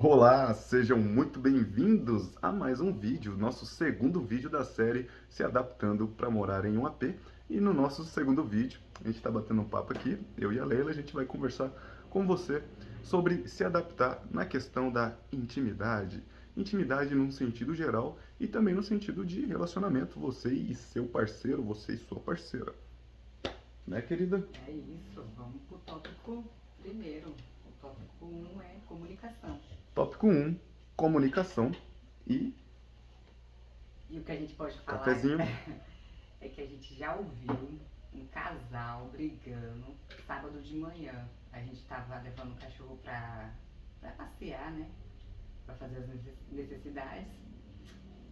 Olá, sejam muito bem-vindos a mais um vídeo, nosso segundo vídeo da série Se Adaptando para Morar em um AP. E no nosso segundo vídeo, a gente está batendo um papo aqui, eu e a Leila, a gente vai conversar com você sobre se adaptar na questão da intimidade. Intimidade num sentido geral e também no sentido de relacionamento, você e seu parceiro, você e sua parceira. Né, querida? É isso, vamos pro tópico primeiro. O tópico 1 é comunicação. Tópico um: comunicação e E o que a gente pode falar cafezinho. é que a gente já ouviu um casal brigando sábado de manhã. A gente tava levando o cachorro pra passear, né? Pra fazer as necessidades.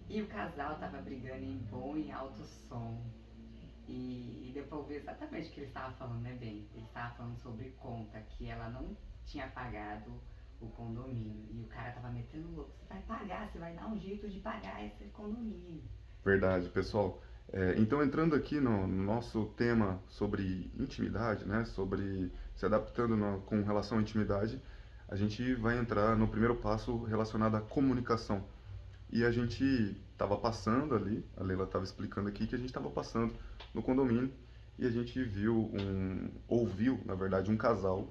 E o casal tava brigando em bom e alto som. E deu pra ouvir exatamente o que ele estava falando, né, bem? Ele estava falando sobre conta, que ela não tinha pagado o condomínio. E o cara tava metendo louco. Você vai pagar, você vai dar um jeito de pagar esse condomínio. Verdade, pessoal. Então, entrando aqui no nosso tema sobre intimidade, né, sobre se adaptando com relação à intimidade, a gente vai entrar no primeiro passo relacionado à comunicação. E a gente estava passando ali, a Leila estava explicando aqui que a gente estava passando no condomínio e a gente ouviu, na verdade, um casal.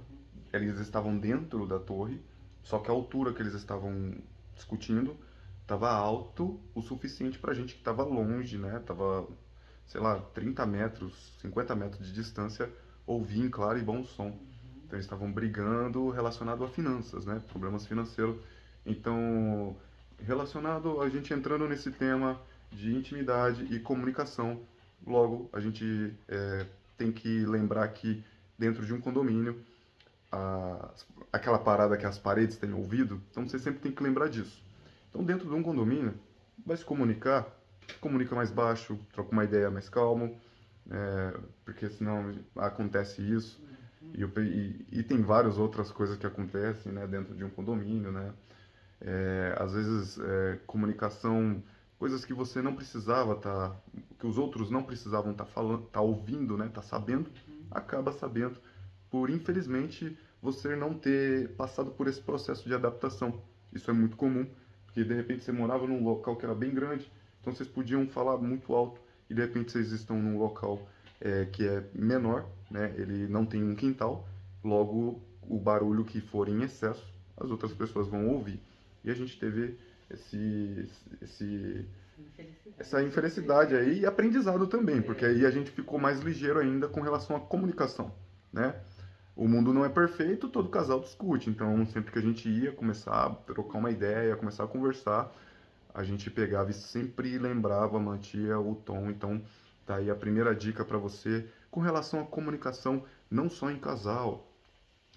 Eles estavam dentro da torre, só que a altura que eles estavam discutindo estava alto o suficiente para a gente que estava longe, né? Tava, sei lá, 30 metros, 50 metros de distância, ouvir em claro e bom som. Então eles estavam brigando relacionado a finanças, né? Problemas financeiros. Então, relacionado a gente entrando nesse tema de intimidade e comunicação, logo a gente tem que lembrar que dentro de um condomínio aquela parada que as paredes têm ouvido, então você sempre tem que lembrar disso. Então, dentro de um condomínio, vai se comunicar, comunica mais baixo, troca uma ideia mais calmo, porque senão acontece isso. E tem várias outras coisas que acontecem, né, dentro de um condomínio, né? Às vezes, comunicação, coisas que você não precisava que os outros não precisavam estar falando, tá ouvindo, né, tá sabendo, acaba sabendo por infelizmente você não ter passado por esse processo de adaptação. Isso é muito comum, porque de repente você morava num local que era bem grande, então vocês podiam falar muito alto e de repente vocês estão num local que é menor, né? Ele não tem um quintal, logo o barulho que for em excesso as outras pessoas vão ouvir. E a gente teve esse, esse, essa Infelicidade. infelicidade aí e aprendizado também, porque aí a gente ficou mais ligeiro ainda com relação à comunicação, né? O mundo não é perfeito, todo casal discute. Então, sempre que a gente ia começar a trocar uma ideia, começar a conversar, a gente pegava e sempre lembrava, mantia o tom. Então, tá aí a primeira dica para você com relação à comunicação, não só em casal,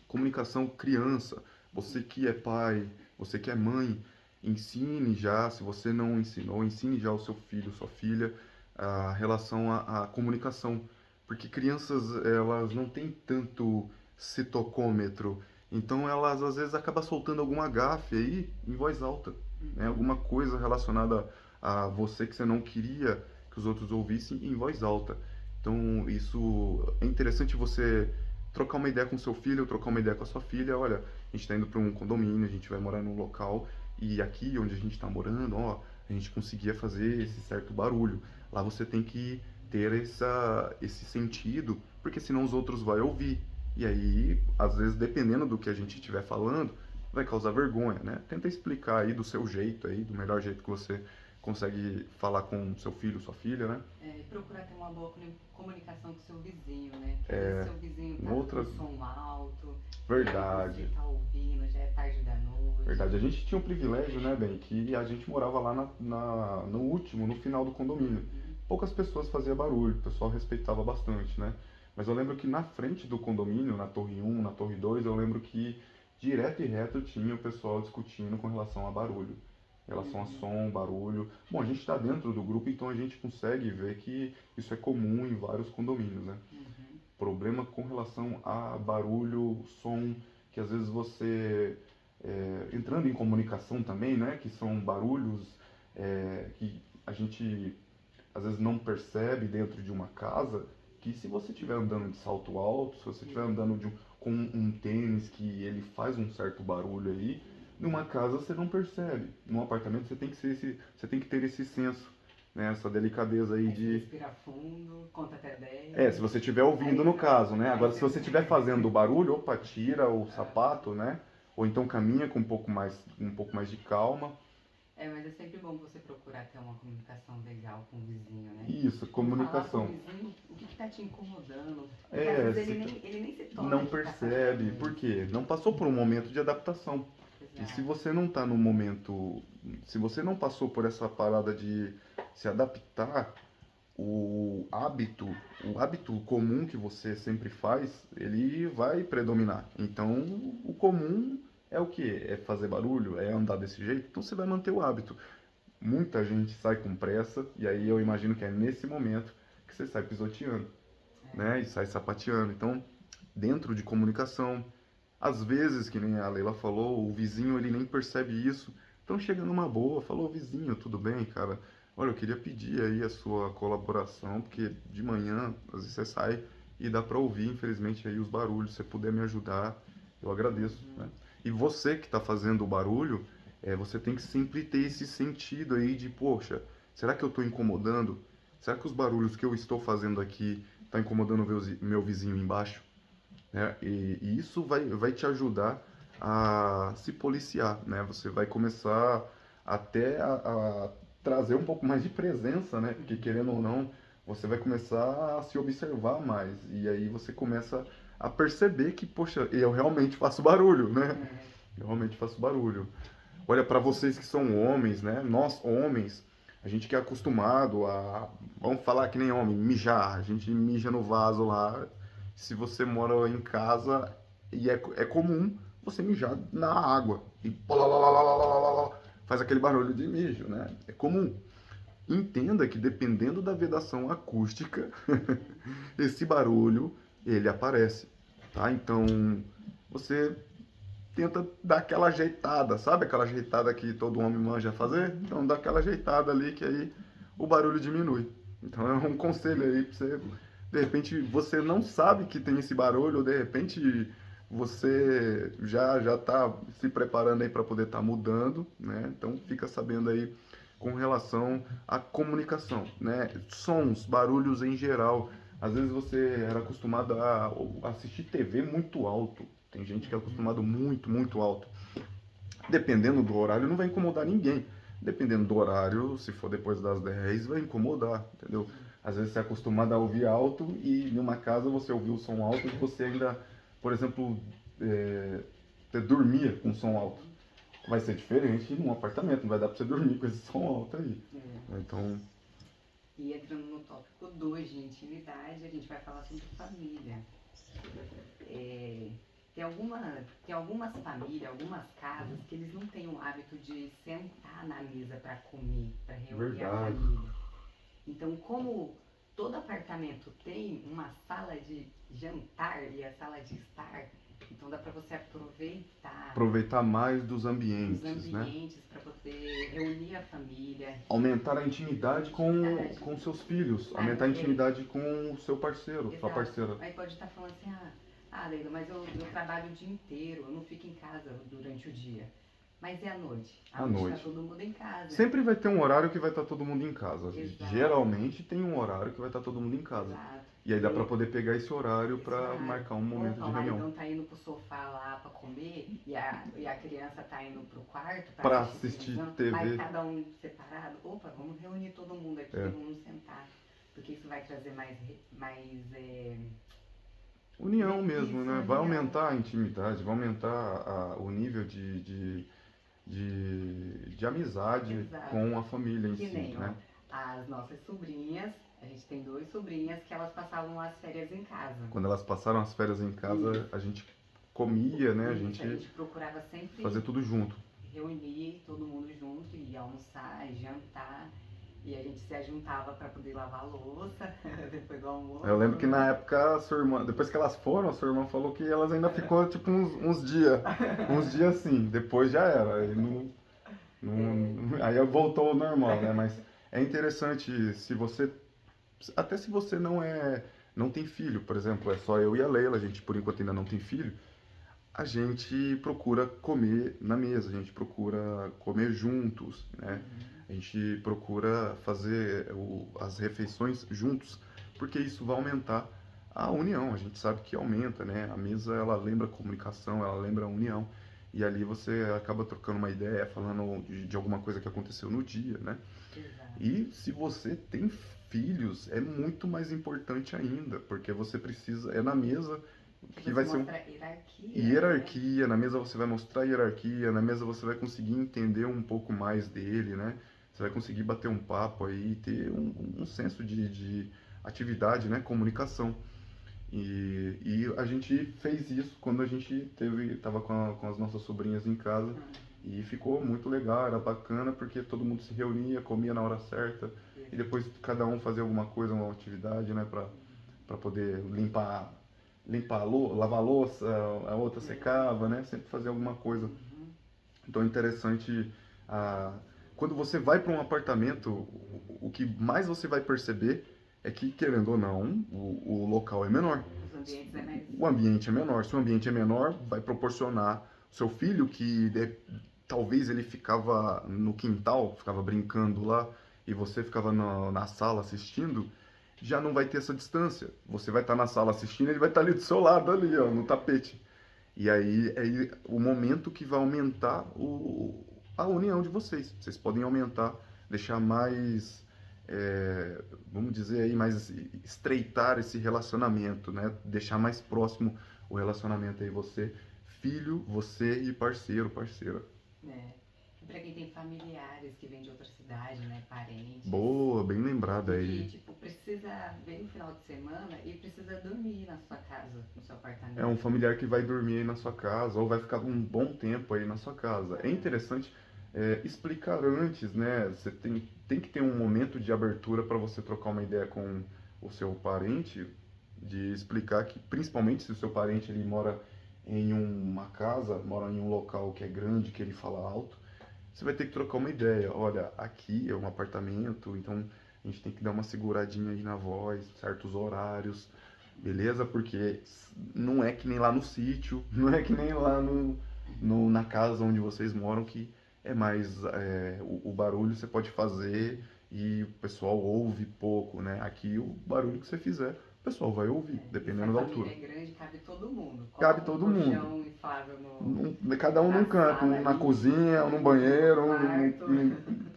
comunicação criança. Você que é pai, você que é mãe, ensine já, se você não ensinou, ensine já o seu filho, sua filha, a relação à comunicação. Porque crianças, elas não têm tanto citocômetro, então elas às vezes acabam soltando alguma gafe aí em voz alta, né? Alguma coisa relacionada a você que você não queria que os outros ouvissem em voz alta. Então, isso é interessante você trocar uma ideia com seu filho, trocar uma ideia com a sua filha. Olha, a gente está indo para um condomínio, a gente vai morar num local e aqui onde a gente está morando, ó, a gente conseguia fazer esse certo barulho. Lá você tem que ter esse sentido, porque senão os outros vão ouvir. E aí, às vezes, dependendo do que a gente estiver falando, vai causar vergonha, né? Tenta explicar aí do seu jeito aí, do melhor jeito que você consegue falar com seu filho, sua filha, né? E procurar ter uma boa comunicação com o seu vizinho, né? Porque às vezes o seu vizinho tá com Outra o som alto, e aí verdade. você tá ouvindo, já é tarde da noite. Verdade, a gente tinha um privilégio, né, bem, que a gente morava lá no último, no final do condomínio. Poucas pessoas faziam barulho, o pessoal respeitava bastante, né? Mas eu lembro que na frente do condomínio, na Torre um, na Torre 2, eu lembro que direto e reto tinha o pessoal discutindo com relação a barulho, em relação a som, barulho. Bom, a gente está dentro do grupo, então a gente consegue ver que isso é comum em vários condomínios, né? Problema com relação a barulho, som, que às vezes você entrando em comunicação também, né? Que são barulhos que a gente às vezes não percebe dentro de uma casa, que se você estiver andando de salto alto, se você estiver andando com um tênis que ele faz um certo barulho aí, Numa casa você não percebe. Num apartamento você tem que você tem que ter esse senso, né? Essa delicadeza aí Aí você de. respira fundo, conta até Se 10. você estiver ouvindo Aí no você, caso, né? aí Agora, se você. você estiver fazendo barulho, opa, tira o Ah, sapato, né? Ou então caminha com um pouco mais de calma. mas é sempre bom você procurar ter uma comunicação legal com o vizinho, né? Isso, Tipo, falar pro comunicação. vizinho o que tá te incomodando. Porque às É, vezes se ele nem se toca não que tá fazendo percebe, por isso. quê? Não passou por um momento de adaptação. E se Exato. você não está no momento, se você não passou por essa parada de se adaptar, o hábito comum que você sempre faz, ele vai predominar. Então, o comum é o quê? É fazer barulho, é andar desse jeito. Então você vai manter o hábito. Muita gente sai com pressa e aí eu imagino que é nesse momento que você sai pisoteando, né? E sai sapateando. Então, dentro de comunicação, às vezes, que nem a Leila falou, o vizinho ele nem percebe isso. Então chega numa boa, falou, vizinho, tudo bem, cara? Olha, eu queria pedir aí a sua colaboração, porque de manhã, às vezes você sai e dá para ouvir, infelizmente, aí os barulhos. Se você puder me ajudar, eu agradeço, né? E você que está fazendo o barulho, você tem que sempre ter esse sentido aí de, poxa, será que eu estou incomodando? Será que os barulhos que eu estou fazendo aqui está incomodando o meu vizinho embaixo? Né? E isso vai te ajudar a se policiar, né? Você vai começar até a trazer um pouco mais de presença, né? Porque querendo ou não, você vai começar a se observar mais e aí você começa a perceber que, poxa, eu realmente faço barulho, né? Eu realmente faço barulho. Olha, para vocês que são homens, né? Nós homens, a gente que é acostumado a, vamos falar que nem homem, mijar. A gente mija no vaso lá. Se você mora em casa e é comum você mijar na água e faz aquele barulho de mijo, né? É comum. Entenda que dependendo da vedação acústica, esse barulho ele aparece, tá? Então você tenta dar aquela ajeitada, sabe aquela ajeitada que todo homem manja fazer? Então dá aquela ajeitada ali que aí o barulho diminui. Então é um conselho aí pra você, de repente você não sabe que tem esse barulho, ou de repente você já tá se preparando aí para poder estar mudando, né? Então fica sabendo aí com relação à comunicação, né? Sons, barulhos em geral. Às vezes você era acostumado a assistir TV muito alto. Tem gente que é acostumado muito, muito alto. Dependendo do horário, não vai incomodar ninguém. Dependendo do horário, se for depois das 10, vai incomodar, entendeu? Às vezes você é acostumado a ouvir alto e em uma casa você ouviu o som alto e você ainda, por exemplo, você dormia com som alto. Vai ser diferente num apartamento, não vai dar pra você dormir com esse som alto aí. Então, E entrando no tópico 2 de intimidade, a gente vai falar sobre família. Tem algumas famílias, algumas casas que eles não têm o hábito de sentar na mesa para comer, para reunir a verdade. família. Então, como todo apartamento tem uma sala de jantar e a sala de estar, então dá para você Aproveitar mais dos os ambientes, né? ambientes para poder reunir a família. Aumentar a intimidade com seus filhos, aumentar a intimidade com o seu parceiro, sua Exato. parceira. Aí pode estar falando assim, Leila, mas eu trabalho o dia inteiro, eu não fico em casa durante o dia. Mas é à noite. À noite está todo mundo em casa. Sempre vai ter um horário que vai estar todo mundo em casa. Exato. Geralmente tem um horário que vai estar todo mundo em casa. Exato. E aí dá para poder pegar esse horário para Exato. marcar um momento Opa, de o reunião. maridão tá indo pro sofá lá para comer e a criança tá indo pro quarto para assistir TV. Vai cada um separado. Opa, vamos reunir todo mundo aqui, vamos sentar. Porque isso vai trazer mais união mesmo, né? união. Vai aumentar a intimidade, vai aumentar o nível de amizade Exato. com a família em que si, nem, né? As nossas sobrinhas, a gente tem 2 sobrinhas que elas passavam as férias em casa. Quando elas passaram as férias em casa, a gente comia, né? A gente procurava sempre fazer tudo junto. reunir todo mundo junto e almoçar, e jantar. E a gente se ajuntava para poder lavar a louça depois do almoço. Eu lembro que na época a sua irmã, depois que elas foram, a sua irmã falou que elas ainda ficou tipo uns dias assim, depois já era. Aí, aí voltou ao normal, né? Mas é interessante se você, até se você não tem filho, por exemplo, é só eu e a Leila, a gente por enquanto ainda não tem filho. a gente procura comer na mesa, a gente procura comer juntos, né? Uhum. A gente procura fazer as refeições juntos, porque isso vai aumentar a união. A gente sabe que aumenta, né? A mesa, ela lembra comunicação, ela lembra união. E ali você acaba trocando uma ideia, falando de alguma coisa que aconteceu no dia, né? Exato. E se você tem filhos, é muito mais importante ainda, porque você precisa, é na mesa Que que você vai ser um mostra hierarquia, né? hierarquia, na mesa você vai mostrar hierarquia, na mesa você vai conseguir entender um pouco mais dele, né? Você vai conseguir bater um papo aí, ter um senso de atividade, né? Comunicação. E a gente fez isso quando a gente tava com as nossas sobrinhas em casa Uhum. e ficou muito legal, era bacana porque todo mundo se reunia, comia na hora certa e depois Exato. cada um fazia alguma coisa, uma atividade, né? Para poder lavar a louça, a outra secava, né? Sempre fazer alguma coisa. Uhum. Então é interessante, ah, quando você vai para um apartamento, o que mais você vai perceber é que, querendo ou não, o local é menor. Os ambientes é mais. O ambiente é menor. Se o ambiente é menor, vai proporcionar seu filho que talvez ele ficava no quintal, ficava brincando lá, e você ficava na sala assistindo, já não vai ter essa distância. Você vai estar na sala assistindo, ele vai estar ali do seu lado, ali, ó, no tapete. E aí é o momento que vai aumentar a união de vocês. Vocês podem aumentar, deixar mais, vamos dizer aí, mais estreitar esse relacionamento, né? Deixar mais próximo o relacionamento aí, você, filho, você e parceiro, parceira. Né? E pra quem tem familiares que vêm de outra cidade, né? Parentes. Boa, bem lembrada E que, aí. tipo, precisa ver no final de semana e precisa dormir na sua casa, no seu É um apartamento. familiar que vai dormir aí na sua casa ou vai ficar um bom tempo aí na sua casa. É Aham. interessante explicar antes, né? Você tem que ter um momento de abertura para você trocar uma ideia com o seu parente, de explicar que, principalmente se o seu parente ele mora em uma casa, mora em um local que é grande, que ele fala alto, você vai ter que trocar uma ideia. Olha, aqui é um apartamento, então a gente tem que dar uma seguradinha aí na voz, certos horários, beleza? Porque não é que nem lá no sítio, não é que nem lá na casa onde vocês moram, que é mais o barulho você pode fazer e o pessoal ouve pouco, né? Aqui o barulho que você fizer, o pessoal vai ouvir, E se a dependendo da altura. família é grande, cabe todo mundo. Cabe Coloca um todo mundo. colchão inflável Cada um num na canto, sala um na ali, cozinha, um no outro no banheiro, quarto.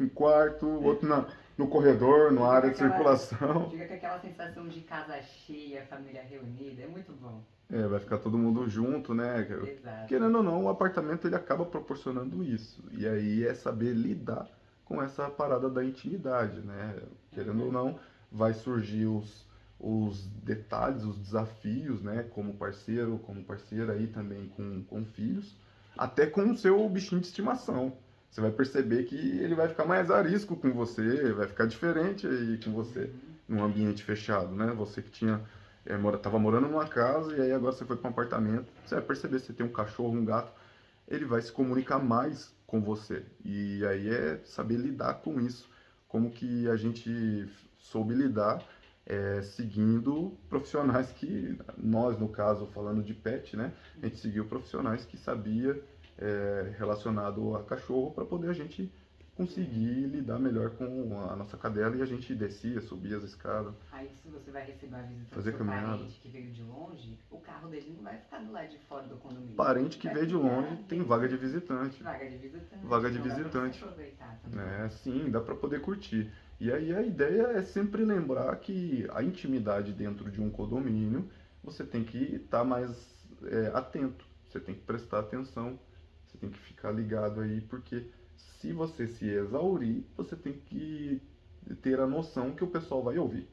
no quarto, outro no corredor, na Fica com área de aquela, circulação. fica com aquela sensação de casa cheia, família reunida. É muito bom. Vai ficar todo mundo junto, né? Exato. Querendo ou não, o apartamento ele acaba proporcionando isso. E aí é saber lidar com essa parada da intimidade, né? Querendo ou Uhum. não, vai surgir os detalhes, os desafios, né? Como parceiro, como parceira aí também com filhos, até com o seu bichinho de estimação. Você vai perceber que ele vai ficar mais arisco com você, vai ficar diferente aí com você Uhum. num ambiente fechado, né? Você que tinha tava morando numa casa e aí agora você foi para um apartamento, você vai perceber se tem um cachorro, um gato, ele vai se comunicar mais com você. E aí é saber lidar com isso. Como que a gente soube lidar seguindo profissionais que, nós no caso, falando de pet, né? A gente seguiu profissionais que sabia relacionado a cachorro para poder a gente conseguir lidar melhor com a nossa cadela e a gente descia, subia as escadas, Aí, se você vai receber a visita do fazia seu caminhada. parente que veio de longe, o carro dele não vai ficar do lado de fora do condomínio. Parente que Vai veio de ficar longe tem vaga de dentro. visitante. Vaga de visitante. Vaga de Então dá pra você visitante. aproveitar também. Sim, dá para poder curtir. E aí a ideia é sempre lembrar que a intimidade dentro de um condomínio, você tem que estar mais atento, você tem que prestar atenção, você tem que ficar ligado aí, porque se você se exaurir, você tem que ter a noção que o pessoal vai ouvir.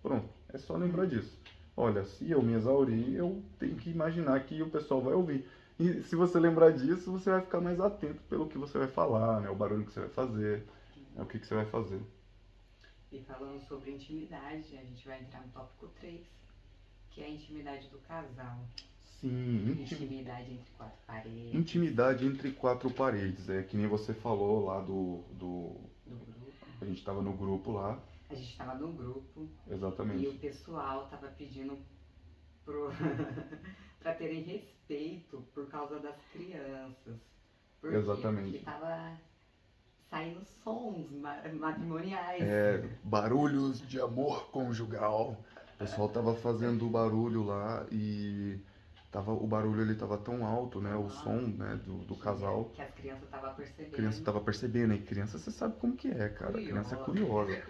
Pronto, é só lembrar Uhum. disso. Olha, se eu me exaurir, eu tenho que imaginar que o pessoal vai ouvir. E se você lembrar disso, você vai ficar mais atento pelo que você vai falar, né? O barulho que você vai fazer, o que você vai fazer. E falando sobre intimidade, a gente vai entrar no tópico 3, que é a intimidade do casal. Sim, Intimidade entre quatro paredes. intimidade entre quatro paredes. É que nem você falou lá Do grupo. a gente estava no grupo lá. A gente estava no grupo e o Exatamente. pessoal estava pedindo pro, para terem respeito por causa das crianças. Por quê? Exatamente. Porque tava saindo sons matrimoniais. Barulhos de amor conjugal. O pessoal tava fazendo barulho lá e o barulho ele tava tão alto, né? O som, né, do casal. Que as crianças estavam A percebendo. criança tava percebendo, e criança você sabe como que é, cara. A criança é curiosa.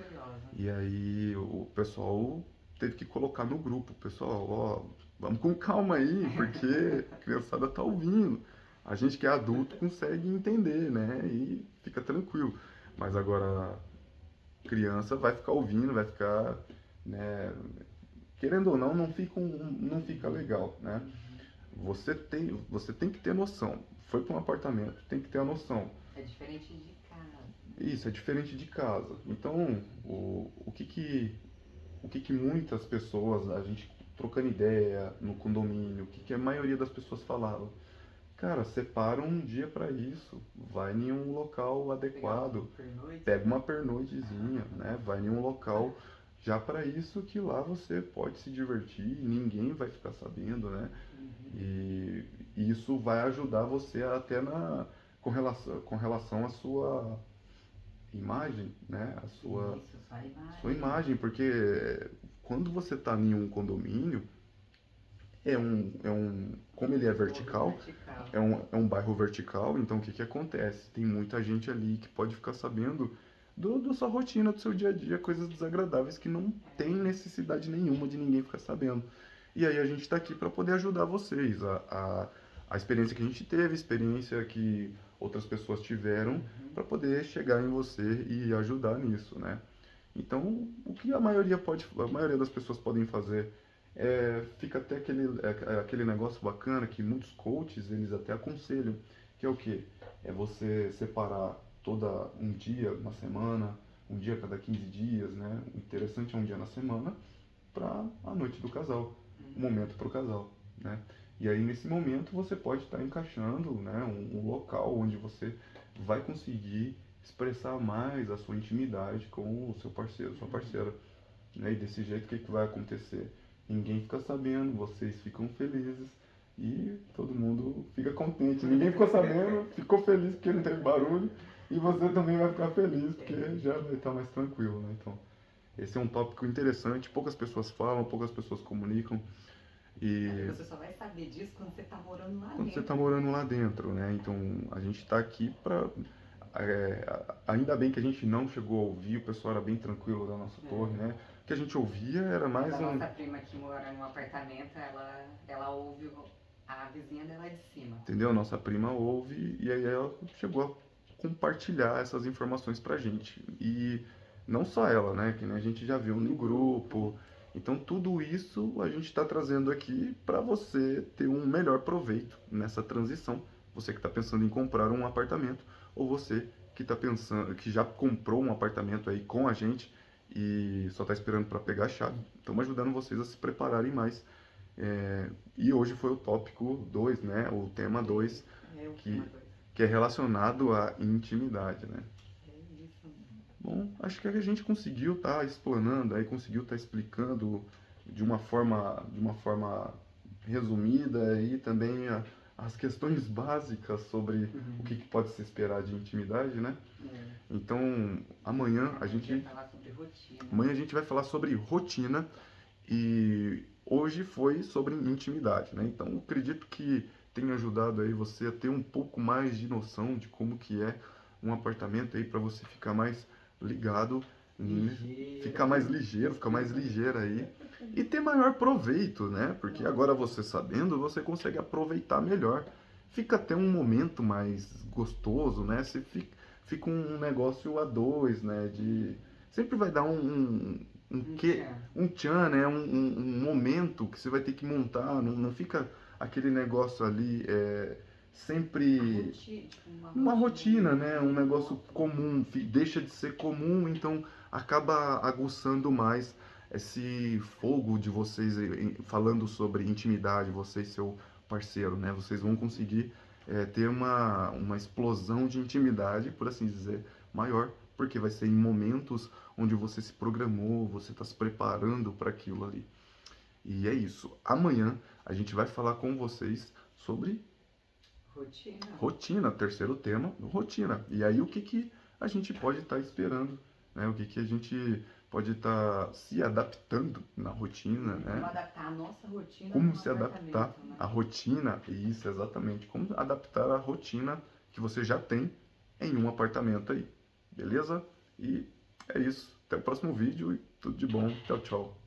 E aí o pessoal teve que colocar no grupo, pessoal, ó, vamos com calma aí, porque a criançada tá ouvindo. A gente que é adulto consegue entender, né? E fica tranquilo. Mas agora criança vai ficar ouvindo, vai ficar, né? Querendo ou não, não fica legal, né? Você tem que ter noção. Foi para um apartamento, tem que ter a noção. É diferente de casa. Isso, é diferente de casa. Então, o que que muitas pessoas, a gente trocando ideia no condomínio, o que que a maioria das pessoas falava? Cara, separa um dia para isso, vai em um local adequado, pega uma pernoitezinha, né? Vai em um local já para isso que lá você pode se divertir, ninguém vai ficar sabendo, né? E isso vai ajudar você até com relação à sua imagem, né? Sua imagem, porque quando você está em um condomínio, como ele é vertical, é um bairro vertical, então o que que acontece? Tem muita gente ali que pode ficar sabendo da sua rotina, do seu dia a dia, coisas desagradáveis que não tem necessidade nenhuma de ninguém ficar sabendo. E aí a gente está aqui para poder ajudar vocês. A experiência que a gente teve, a experiência que outras pessoas tiveram, para poder chegar em você e ajudar nisso, né? Então, o que a maioria das pessoas podem fazer fica até aquele negócio bacana que muitos coaches eles até aconselham, que é o quê? É você separar um dia na semana, um dia a cada 15 dias, né? O interessante é um dia na semana para a noite do casal, um momento para o casal, né? E aí nesse momento você pode estar encaixando, né, um local onde você vai conseguir expressar mais a sua intimidade com o seu parceiro, sua parceira, né? E desse jeito o que que vai acontecer? Ninguém fica sabendo, vocês ficam felizes e todo mundo fica contente. Ninguém ficou sabendo, ficou feliz porque não teve barulho e você também vai ficar feliz porque já vai estar mais tranquilo, né? Então, esse é um tópico interessante, poucas pessoas falam, poucas pessoas comunicam e você só vai saber disso quando você está morando lá quando dentro. você está morando lá dentro, né? Então, a gente está aqui para ainda bem que a gente não chegou a ouvir, o pessoal era bem tranquilo da nossa torre, né? O que a gente ouvia era mais a nossa prima que mora num apartamento, ela ouve a vizinha dela de cima. Entendeu? Nossa prima ouve e aí ela chegou a compartilhar essas informações pra gente. E não só ela, né? Que nem a gente já viu no grupo. Então tudo isso a gente está trazendo aqui para você ter um melhor proveito nessa transição. Você que está pensando em comprar um apartamento ou você que está pensando que já comprou um apartamento aí com a gente e só está esperando para pegar a chave. Estamos ajudando vocês a se prepararem mais. E hoje foi o tópico 2, né? O tema 2, que é relacionado à intimidade, né? Bom, acho que a gente conseguiu estar explanando, aí conseguiu estar explicando de uma forma resumida e também as questões básicas sobre o que pode se esperar de intimidade, né? Então, amanhã a gente vai falar sobre rotina e hoje foi sobre intimidade, né? Então, eu acredito que tenha ajudado aí você a ter um pouco mais de noção de como que é um apartamento aí para você ficar mais ligado, ficar mais ligeiro aí e ter maior proveito, né? Porque agora você sabendo, você consegue aproveitar melhor. Fica até um momento mais gostoso, né? Você fica um negócio a dois, né? Sempre vai dar um tchan, né? Um momento que você vai ter que montar, não fica aquele negócio ali sempre uma rotina, né? Um negócio comum, deixa de ser comum, então acaba aguçando mais esse fogo de vocês falando sobre intimidade, você e seu parceiro, né? Vocês vão conseguir ter uma explosão de intimidade, por assim dizer, maior, porque vai ser em momentos onde você se programou, você está se preparando para aquilo ali. E é isso. Amanhã a gente vai falar com vocês sobre rotina, terceiro tema, rotina. E aí o que que a gente pode estar esperando, né? O que que a gente pode estar se adaptando na rotina, Como né? adaptar a nossa rotina Como no se adaptar apartamento, né? à rotina, isso, exatamente. Como adaptar a rotina que você já tem em um apartamento aí, beleza? E é isso. Até o próximo vídeo e tudo de bom. Tchau, tchau.